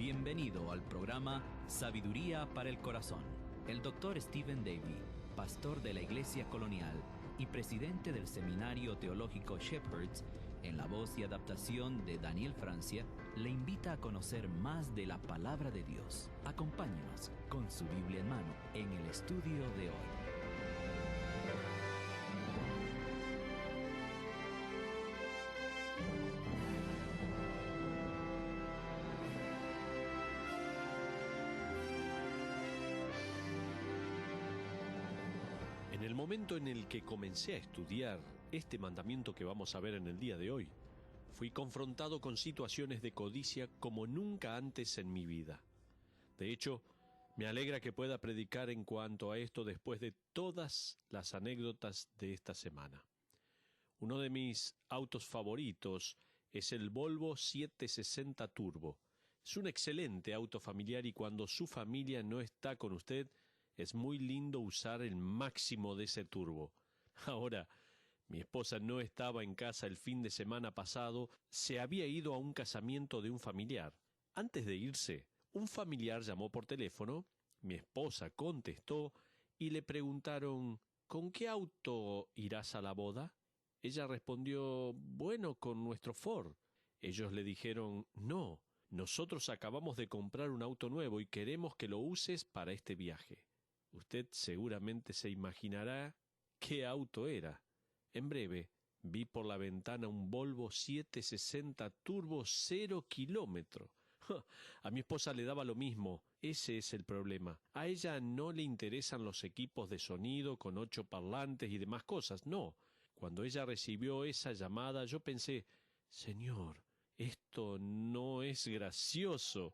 Bienvenido al programa Sabiduría para el Corazón. El Dr. Stephen Davey, pastor de la Iglesia Colonial y presidente del Seminario Teológico Shepherds, en la voz y adaptación de Daniel Francia, le invita a conocer más de la Palabra de Dios. Acompáñenos con su Biblia en mano en el estudio de hoy. En el momento en el que comencé a estudiar este mandamiento que vamos a ver en el día de hoy, fui confrontado con situaciones de codicia como nunca antes en mi vida. De hecho, me alegra que pueda predicar en cuanto a esto después de todas las anécdotas de esta semana. Uno de mis autos favoritos es el Volvo 760 Turbo. Es un excelente auto familiar y cuando su familia no está con usted, es muy lindo usar el máximo de ese turbo. Ahora, mi esposa no estaba en casa el fin de semana pasado, se había ido a un casamiento de un familiar. Antes de irse, un familiar llamó por teléfono, mi esposa contestó y le preguntaron, ¿con qué auto irás a la boda? Ella respondió, bueno, con nuestro Ford. Ellos le dijeron, no, nosotros acabamos de comprar un auto nuevo y queremos que lo uses para este viaje. Usted seguramente se imaginará qué auto era. En breve, vi por la ventana un Volvo 760 Turbo 0 kilómetro. A mi esposa le daba lo mismo, ese es el problema. A ella no le interesan los equipos de sonido con 8 parlantes y demás cosas, no. Cuando ella recibió esa llamada, yo pensé, Señor, esto no es gracioso.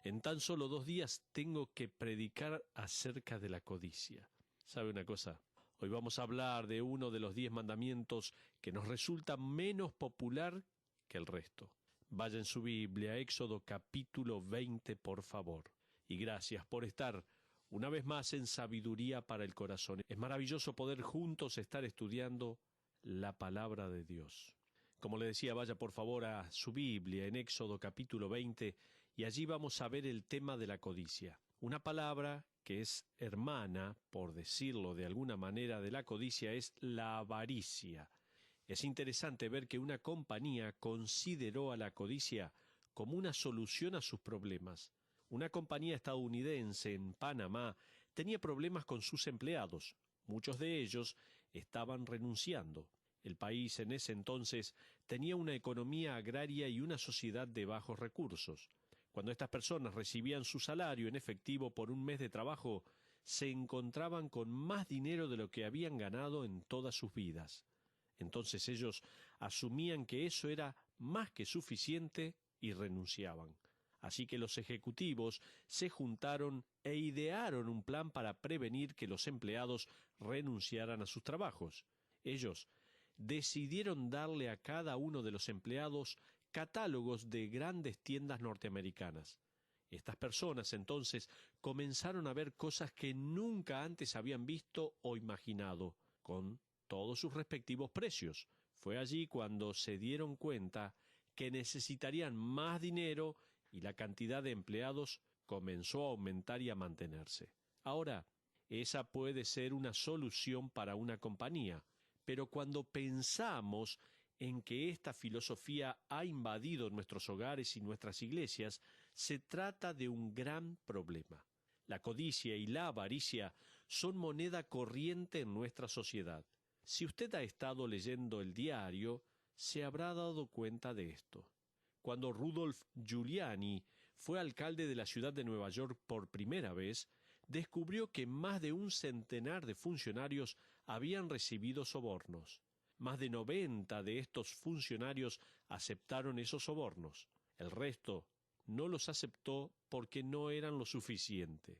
En tan solo 2 días tengo que predicar acerca de la codicia. ¿Sabe una cosa? Hoy vamos a hablar de uno de los 10 mandamientos que nos resulta menos popular que el resto. Vaya en su Biblia, Éxodo capítulo 20, por favor. Y gracias por estar una vez más en Sabiduría para el Corazón. Es maravilloso poder juntos estar estudiando la Palabra de Dios. Como le decía, vaya por favor a su Biblia en Éxodo capítulo 20 y allí vamos a ver el tema de la codicia. Una palabra que es hermana, por decirlo de alguna manera, de la codicia es la avaricia. Es interesante ver que una compañía consideró a la codicia como una solución a sus problemas. Una compañía estadounidense en Panamá tenía problemas con sus empleados. Muchos de ellos estaban renunciando. El país en ese entonces tenía una economía agraria y una sociedad de bajos recursos. Cuando estas personas recibían su salario en efectivo por un mes de trabajo, se encontraban con más dinero de lo que habían ganado en todas sus vidas. Entonces ellos asumían que eso era más que suficiente y renunciaban. Así que los ejecutivos se juntaron e idearon un plan para prevenir que los empleados renunciaran a sus trabajos. Ellos decidieron darle a cada uno de los empleados catálogos de grandes tiendas norteamericanas. Estas personas entonces comenzaron a ver cosas que nunca antes habían visto o imaginado, con todos sus respectivos precios. Fue allí cuando se dieron cuenta que necesitarían más dinero y la cantidad de empleados comenzó a aumentar y a mantenerse. Ahora, esa puede ser una solución para una compañía, pero cuando pensamos en que esta filosofía ha invadido nuestros hogares y nuestras iglesias, se trata de un gran problema. La codicia y la avaricia son moneda corriente en nuestra sociedad. Si usted ha estado leyendo el diario, se habrá dado cuenta de esto. Cuando Rudolph Giuliani fue alcalde de la ciudad de Nueva York por primera vez, descubrió que más de 100 de funcionarios habían recibido sobornos. Más de 90 de estos funcionarios aceptaron esos sobornos. El resto no los aceptó porque no eran lo suficiente.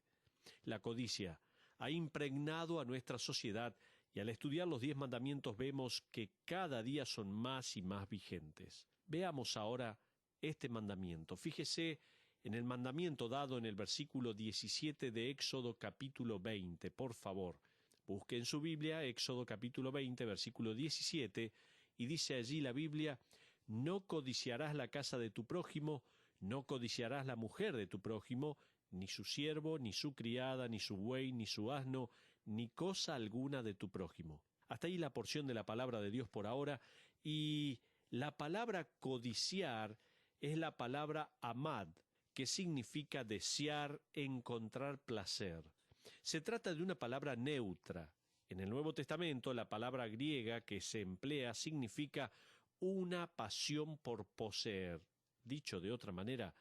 La codicia ha impregnado a nuestra sociedad y al estudiar los 10 mandamientos vemos que cada día son más y más vigentes. Veamos ahora este mandamiento. Fíjese en el mandamiento dado en el versículo 17 de Éxodo capítulo 20, por favor. Busque en su Biblia Éxodo capítulo 20, versículo 17, y dice allí la Biblia, «No codiciarás la casa de tu prójimo, No codiciarás la mujer de tu prójimo, ni su siervo, ni su criada, ni su buey, ni su asno, ni cosa alguna de tu prójimo. Hasta ahí la porción de la palabra de Dios por ahora, y la palabra codiciar es la palabra amad, que significa desear, encontrar placer. Se trata de una palabra neutra. En el Nuevo Testamento, la palabra griega que se emplea significa una pasión por poseer. Dicho de otra manera,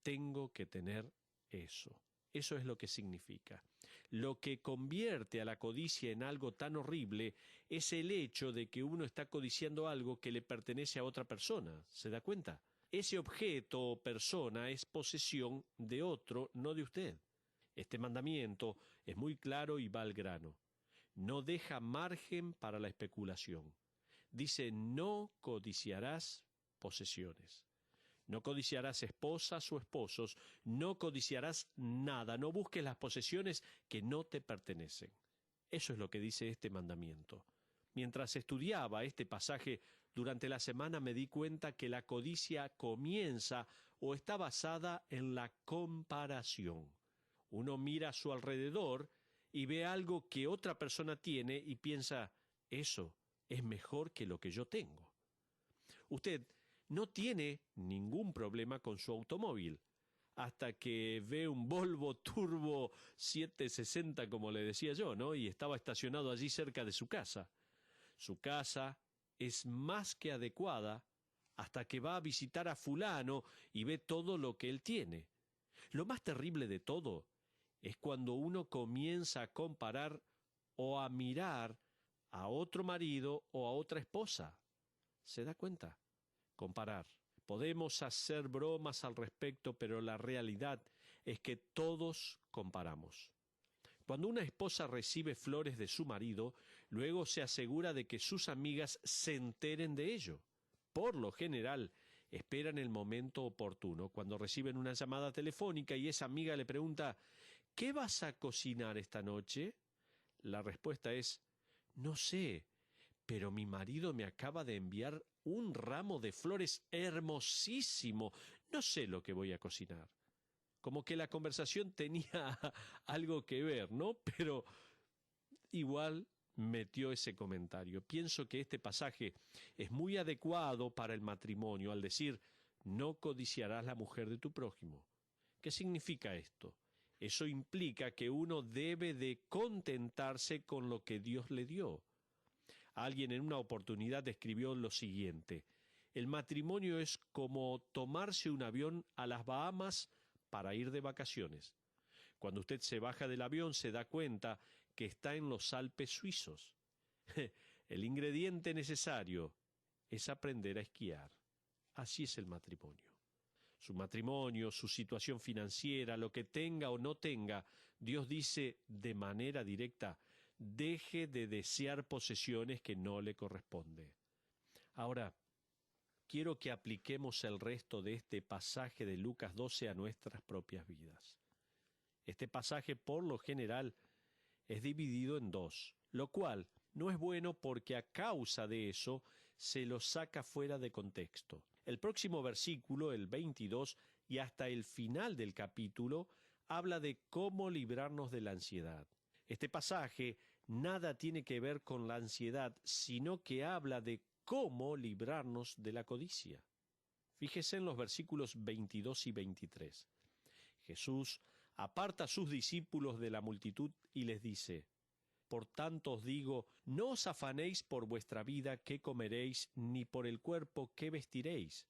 tengo que tener eso. Eso es lo que significa. Lo que convierte a la codicia en algo tan horrible es el hecho de que uno está codiciando algo que le pertenece a otra persona. ¿Se da cuenta? Ese objeto o persona es posesión de otro, no de usted. Este mandamiento es muy claro y va al grano. No deja margen para la especulación. Dice, no codiciarás posesiones. No codiciarás esposas o esposos, no codiciarás nada, no busques las posesiones que no te pertenecen. Eso es lo que dice este mandamiento. Mientras estudiaba este pasaje durante la semana me di cuenta que la codicia comienza o está basada en la comparación. Uno mira a su alrededor y ve algo que otra persona tiene y piensa, eso es mejor que lo que yo tengo. Usted no tiene ningún problema con su automóvil, hasta que ve un Volvo Turbo 760, como le decía yo, ¿no? Y estaba estacionado allí cerca de su casa. Su casa es más que adecuada hasta que va a visitar a fulano y ve todo lo que él tiene. Lo más terrible de todo es cuando uno comienza a comparar o a mirar a otro marido o a otra esposa. ¿Se da cuenta? Comparar. Podemos hacer bromas al respecto, pero la realidad es que todos comparamos. Cuando una esposa recibe flores de su marido, luego se asegura de que sus amigas se enteren de ello. Por lo general, esperan el momento oportuno, cuando reciben una llamada telefónica y esa amiga le pregunta, ¿qué vas a cocinar esta noche? La respuesta es, no sé, pero mi marido me acaba de enviar un ramo de flores hermosísimo. No sé lo que voy a cocinar. Como que la conversación tenía algo que ver, ¿no? Pero igual metió ese comentario. Pienso que este pasaje es muy adecuado para el matrimonio al decir, no codiciarás la mujer de tu prójimo. ¿Qué significa esto? Eso implica que uno debe de contentarse con lo que Dios le dio. Alguien en una oportunidad describió lo siguiente: el matrimonio es como tomarse un avión a las Bahamas para ir de vacaciones. Cuando usted se baja del avión se da cuenta que está en los Alpes suizos. El ingrediente necesario es aprender a esquiar. Así es el matrimonio. Su matrimonio, su situación financiera, lo que tenga o no tenga, Dios dice de manera directa, deje de desear posesiones que no le corresponden. Ahora, quiero que apliquemos el resto de este pasaje de Lucas 12 a nuestras propias vidas. Este pasaje, por lo general, es dividido en dos, lo cual no es bueno porque a causa de eso se lo saca fuera de contexto. El próximo versículo, el 22, y hasta el final del capítulo, habla de cómo librarnos de la ansiedad. Este pasaje nada tiene que ver con la ansiedad, sino que habla de cómo librarnos de la codicia. Fíjese en los versículos 22 y 23. Jesús aparta a sus discípulos de la multitud y les dice, por tanto os digo, no os afanéis por vuestra vida qué comeréis, ni por el cuerpo qué vestiréis.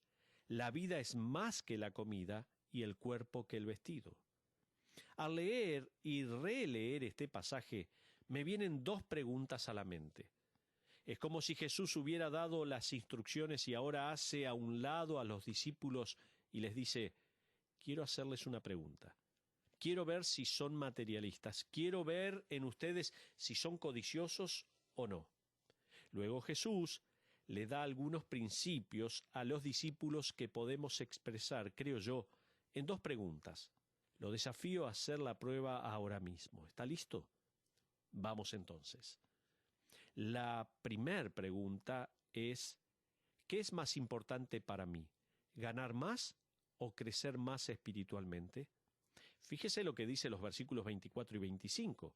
La vida es más que la comida y el cuerpo que el vestido. Al leer y releer este pasaje, me vienen dos preguntas a la mente. Es como si Jesús hubiera dado las instrucciones y ahora hace a un lado a los discípulos y les dice, quiero hacerles una pregunta. Quiero ver si son materialistas. Quiero ver en ustedes si son codiciosos o no. Luego Jesús le da algunos principios a los discípulos que podemos expresar, creo yo, en dos preguntas. Lo desafío a hacer la prueba ahora mismo. ¿Está listo? Vamos entonces. La primera pregunta es, ¿qué es más importante para mí? ¿Ganar más o crecer más espiritualmente? Fíjese lo que dice los versículos 24 y 25.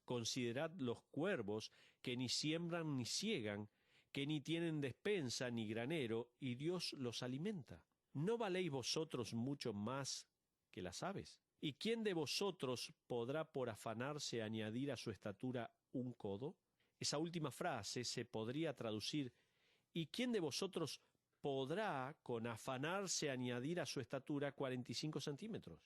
Considerad los cuervos que ni siembran ni siegan, que ni tienen despensa ni granero, y Dios los alimenta. ¿No valéis vosotros mucho más que las aves? ¿Y quién de vosotros podrá por afanarse añadir a su estatura un codo? Esa última frase se podría traducir: ¿y quién de vosotros podrá con afanarse añadir a su estatura 45 centímetros?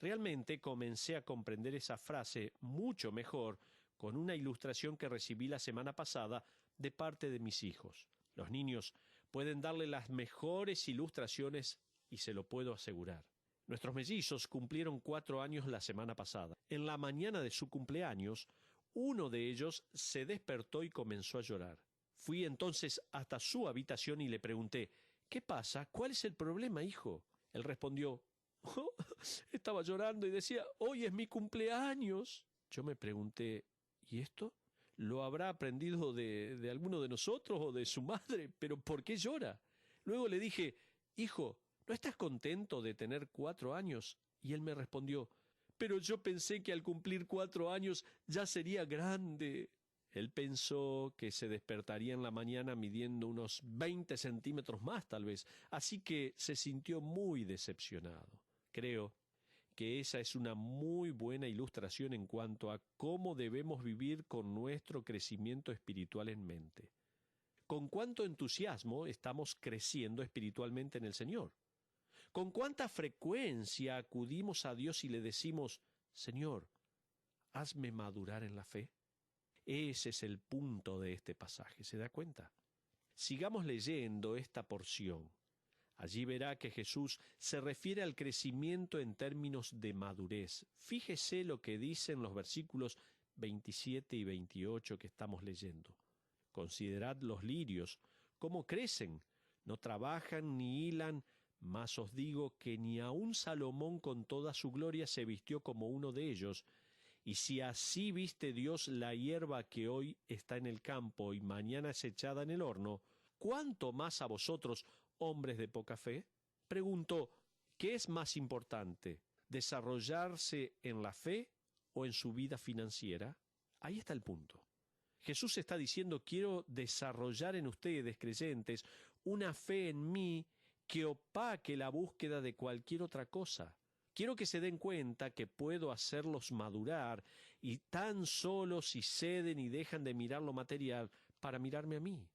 Realmente comencé a comprender esa frase mucho mejor con una ilustración que recibí la semana pasada de parte de mis hijos. Los niños pueden darle las mejores ilustraciones y se lo puedo asegurar. Nuestros mellizos cumplieron 4 años la semana pasada. En la mañana de su cumpleaños, uno de ellos se despertó y comenzó a llorar. Fui entonces hasta su habitación y le pregunté: ¿qué pasa? ¿Cuál es el problema, hijo? Él respondió: oh, estaba llorando y decía: hoy es mi cumpleaños. Yo me pregunté: ¿y esto? ¿Lo habrá aprendido de alguno de nosotros o de su madre? ¿Pero por qué llora? Luego le dije: hijo, ¿no estás contento de tener 4 años? Y él me respondió: pero yo pensé que al cumplir 4 años ya sería grande. Él pensó que se despertaría en la mañana midiendo unos 20 centímetros más, tal vez, así que se sintió muy decepcionado. Creo que esa es una muy buena ilustración en cuanto a cómo debemos vivir con nuestro crecimiento espiritual en mente. ¿Con cuánto entusiasmo estamos creciendo espiritualmente en el Señor? ¿Con cuánta frecuencia acudimos a Dios y le decimos: Señor, hazme madurar en la fe? Ese es el punto de este pasaje, ¿se da cuenta? Sigamos leyendo esta porción. Allí verá que Jesús se refiere al crecimiento en términos de madurez. Fíjese lo que dicen los versículos 27 y 28 que estamos leyendo. Considerad los lirios, cómo crecen, no trabajan ni hilan, mas os digo que ni aun Salomón con toda su gloria se vistió como uno de ellos. Y si así viste Dios la hierba que hoy está en el campo y mañana es echada en el horno, ¿cuánto más a vosotros, hombres de poca fe? Pregunto: ¿qué es más importante, desarrollarse en la fe o en su vida financiera? Ahí está el punto. Jesús está diciendo: quiero desarrollar en ustedes, creyentes, una fe en mí que opaque la búsqueda de cualquier otra cosa. Quiero que se den cuenta que puedo hacerlos madurar y tan solo si ceden y dejan de mirar lo material para mirarme a mí.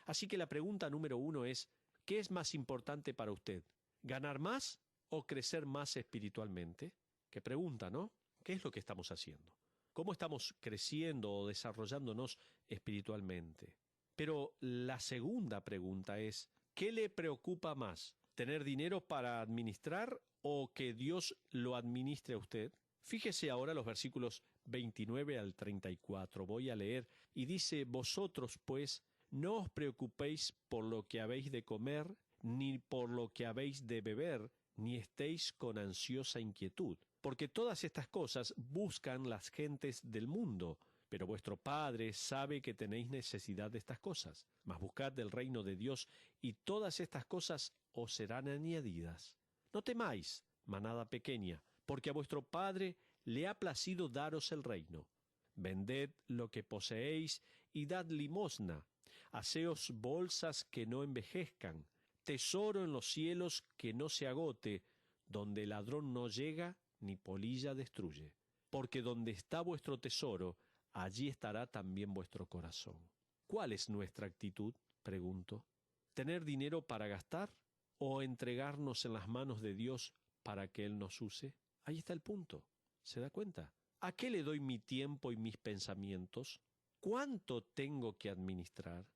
Así que la pregunta número 1 es: ¿qué es más importante para usted? ¿Ganar más o crecer más espiritualmente? ¿Qué pregunta, no? ¿Qué es lo que estamos haciendo? ¿Cómo estamos creciendo o desarrollándonos espiritualmente? Pero la segunda pregunta es: ¿qué le preocupa más? ¿Tener dinero para administrar o que Dios lo administre a usted? Fíjese ahora los versículos 29 al 34. Voy a leer y dice: vosotros, pues, no os preocupéis por lo que habéis de comer, ni por lo que habéis de beber, ni estéis con ansiosa inquietud. Porque todas estas cosas buscan las gentes del mundo, pero vuestro Padre sabe que tenéis necesidad de estas cosas. Mas buscad el reino de Dios, y todas estas cosas os serán añadidas. No temáis, manada pequeña, porque a vuestro Padre le ha placido daros el reino. Vended lo que poseéis y dad limosna. Haceos bolsas que no envejezcan, tesoro en los cielos que no se agote, donde el ladrón no llega ni polilla destruye. Porque donde está vuestro tesoro, allí estará también vuestro corazón. ¿Cuál es nuestra actitud?, pregunto. ¿Tener dinero para gastar o entregarnos en las manos de Dios para que Él nos use? Ahí está el punto. ¿Se da cuenta? ¿A qué le doy mi tiempo y mis pensamientos? ¿Cuánto tengo que administrar?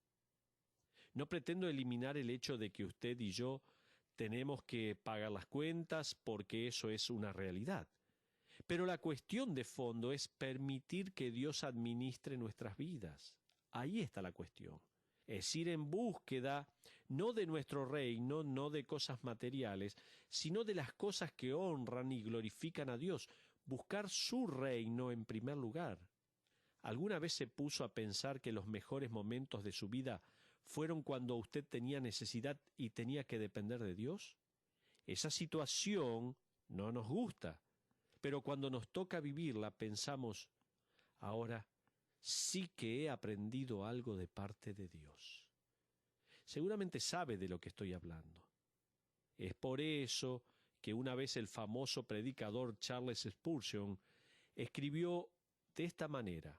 No pretendo eliminar el hecho de que usted y yo tenemos que pagar las cuentas, porque eso es una realidad. Pero la cuestión de fondo es permitir que Dios administre nuestras vidas. Ahí está la cuestión. Es ir en búsqueda no de nuestro reino, no de cosas materiales, sino de las cosas que honran y glorifican a Dios. Buscar su reino en primer lugar. ¿Alguna vez se puso a pensar que los mejores momentos de su vida fueron cuando usted tenía necesidad y tenía que depender de Dios? Esa situación no nos gusta, pero cuando nos toca vivirla pensamos, ahora sí que he aprendido algo de parte de Dios. Seguramente sabe de lo que estoy hablando. Es por eso que una vez el famoso predicador Charles Spurgeon escribió de esta manera: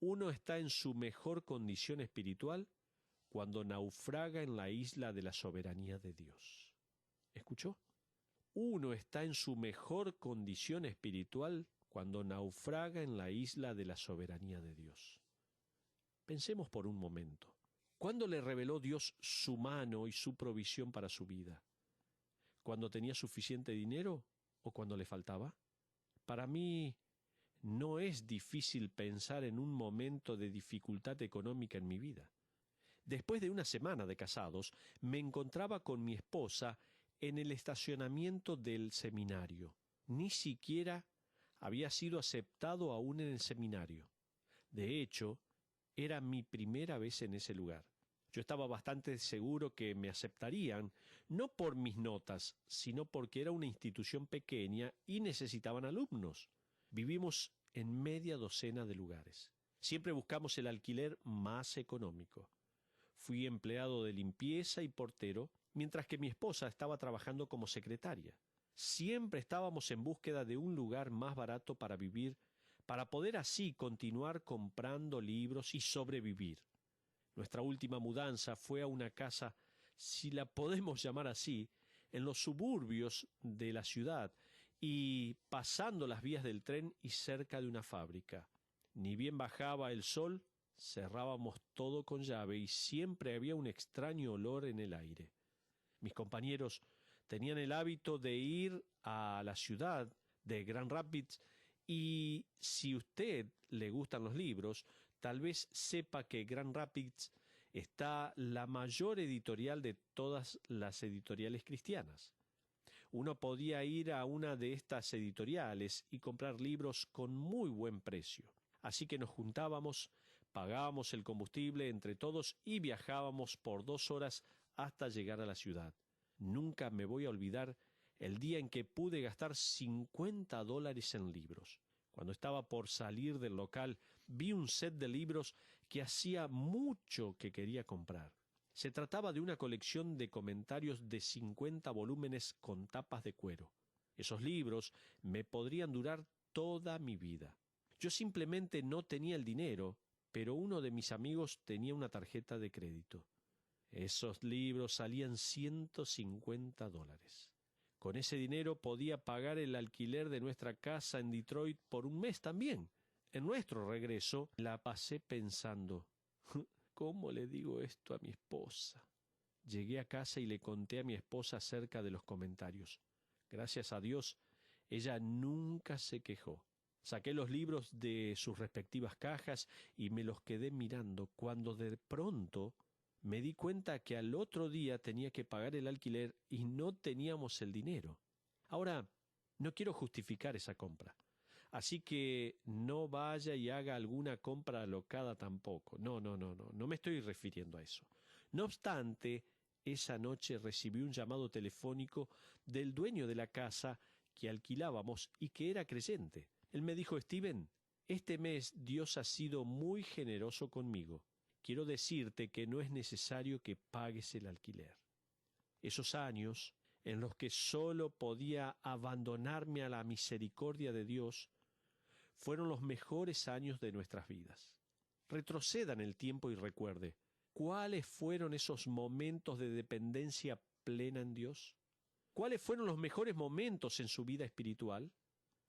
uno está en su mejor condición espiritual cuando naufraga en la isla de la soberanía de Dios. ¿Escuchó? Uno está en su mejor condición espiritual cuando naufraga en la isla de la soberanía de Dios. Pensemos por un momento. ¿Cuándo le reveló Dios su mano y su provisión para su vida? ¿Cuando tenía suficiente dinero o cuando le faltaba? Para mí, no es difícil pensar en un momento de dificultad económica en mi vida. Después de una semana de casados, me encontraba con mi esposa en el estacionamiento del seminario. Ni siquiera había sido aceptado aún en el seminario. De hecho, era mi primera vez en ese lugar. Yo estaba bastante seguro que me aceptarían, no por mis notas, sino porque era una institución pequeña y necesitaban alumnos. Vivimos en media docena de lugares. Siempre buscamos el alquiler más económico. Fui empleado de limpieza y portero, mientras que mi esposa estaba trabajando como secretaria. Siempre estábamos en búsqueda de un lugar más barato para vivir, para poder así continuar comprando libros y sobrevivir. Nuestra última mudanza fue a una casa, si la podemos llamar así, en los suburbios de la ciudad y pasando las vías del tren y cerca de una fábrica. Ni bien bajaba el sol, cerrábamos todo con llave y siempre había un extraño olor en el aire. Mis compañeros tenían el hábito de ir a la ciudad de Grand Rapids y si usted le gustan los libros, tal vez sepa que Grand Rapids está la mayor editorial de todas las editoriales cristianas. Uno podía ir a una de estas editoriales y comprar libros con muy buen precio. Así que nos juntábamos, pagábamos el combustible entre todos y viajábamos por 2 horas hasta llegar a la ciudad. Nunca me voy a olvidar el día en que pude gastar $50 en libros. Cuando estaba por salir del local, vi un set de libros que hacía mucho que quería comprar. Se trataba de una colección de comentarios de 50 volúmenes con tapas de cuero. Esos libros me podrían durar toda mi vida. Yo simplemente no tenía el dinero, pero uno de mis amigos tenía una tarjeta de crédito. Esos libros salían $150. Con ese dinero podía pagar el alquiler de nuestra casa en Detroit por un mes también. En nuestro regreso la pasé pensando, ¿cómo le digo esto a mi esposa? Llegué a casa y le conté a mi esposa acerca de los comentarios. Gracias a Dios, ella nunca se quejó. Saqué los libros de sus respectivas cajas y me los quedé mirando cuando de pronto me di cuenta que al otro día tenía que pagar el alquiler y no teníamos el dinero. Ahora, no quiero justificar esa compra, así que no vaya y haga alguna compra alocada tampoco. No me estoy refiriendo a eso. No obstante, esa noche recibí un llamado telefónico del dueño de la casa que alquilábamos y que era creyente. Él me dijo: Steven, este mes Dios ha sido muy generoso conmigo. Quiero decirte que no es necesario que pagues el alquiler. Esos años en los que solo podía abandonarme a la misericordia de Dios fueron los mejores años de nuestras vidas. Retroceda en el tiempo y recuerde, ¿cuáles fueron esos momentos de dependencia plena en Dios? ¿Cuáles fueron los mejores momentos en su vida espiritual?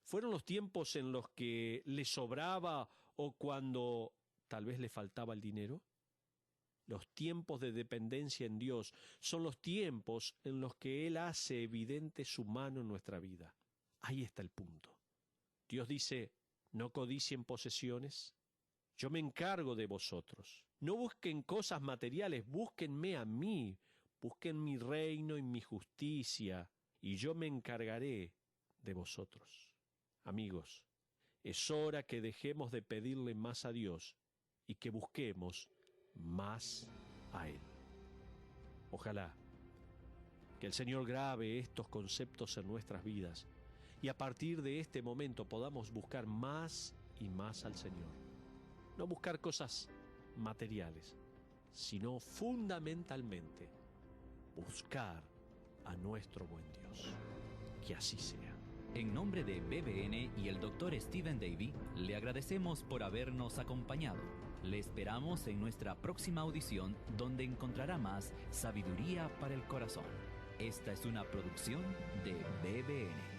¿Fueron los tiempos en los que le sobraba o cuando tal vez le faltaba el dinero? Los tiempos de dependencia en Dios son los tiempos en los que Él hace evidente su mano en nuestra vida. Ahí está el punto. Dios dice: no codicien posesiones. Yo me encargo de vosotros. No busquen cosas materiales, búsquenme a mí. Busquen mi reino y mi justicia, y yo me encargaré de vosotros. Amigos, es hora que dejemos de pedirle más a Dios y que busquemos más a Él. Ojalá Que el Señor grabe estos conceptos en nuestras vidas y a partir de este momento podamos buscar más y más al Señor. No buscar cosas materiales, sino fundamentalmente buscar a nuestro buen Dios. Que así sea. En nombre de BBN y el Dr. Stephen Davey, le agradecemos por habernos acompañado. Le esperamos en nuestra próxima audición, donde encontrará más sabiduría para el corazón. Esta es una producción de BBN.